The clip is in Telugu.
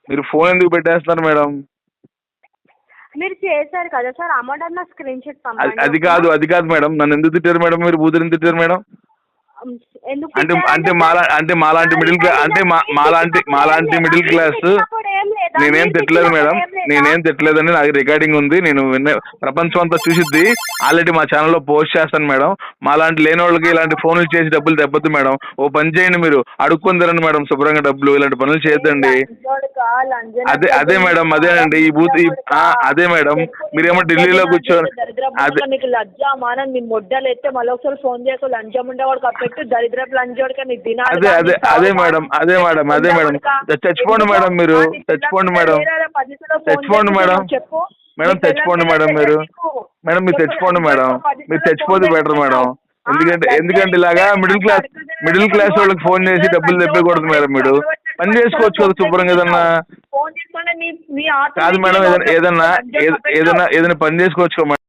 మీరు ఫోన్ ఎందుకు పెట్టేస్తున్నారు మేడం? మీరు చేశారు కదా సార్, అమౌంట్ అన్న స్క్రీన్ షాట్ అది పంపండి. కాదు అది కాదు మేడం. నన్ను ఎందుకు తిట్టారు మేడం? మీరు బూతులు తిట్టారు మేడం. ఎందుకు అంటే తిట్టారంటే అంటే మాలాంటి మిడిల్ క్లాస్ అంటే మాలాంటి మిడిల్ క్లాస్ నేనేం తిట్టలేదు మేడం. నేనేం తిట్టలేదండి. నాకు రికార్డింగ్ ఉంది. నేను ప్రపంచం అంతా చూసిద్ది. ఆల్రెడీ మా ఛానల్లో పోస్ట్ చేస్తాను మేడం. మాలాంటి లేని వాళ్ళకి ఇలాంటి ఫోన్లు చేసి డబ్బులు దెబ్బద్దు మేడం. ఓ పని చేయండి, మీరు అడుక్కొని తిరండి మేడం శుభ్రంగా డబ్బులు. ఇలాంటి పనులు చేయొద్దండి. అదే మేడం, అదేనండి ఈ బూత్ అదే మేడం. మీరేమో ఢిల్లీలో కూర్చొని నీకు లజ్జ మానం నీ మొడ్డలు ఎత్తే మళ్ళీ ఒకసారి ఫోన్ చేయకు. లంచం ఉండేవాడు కప్పెట్టు దరిద్రపు లంచోడిక నీ దినాలు. అదే మేడం. చచ్చిపోండి మేడం. మీరు చచ్చిపోండి మేడం. చచ్చిపోండి మేడం. మేడం చచ్చిపోండి మేడం. మీరు చచ్చిపోండి మేడం. మీరు చచ్చిపోతే బెటర్ మేడం. ఎందుకంటే ఇలాగా మిడిల్ క్లాస్ వాళ్ళకి ఫోన్ చేసి డబ్బులు తెప్పకూడదు మేడం. మీరు పని చేసుకోవచ్చు కదా శుభ్రంగా. ఏదన్నా కాదు మేడం, ఏదన్నా పని చేసుకోవచ్చు మేడం.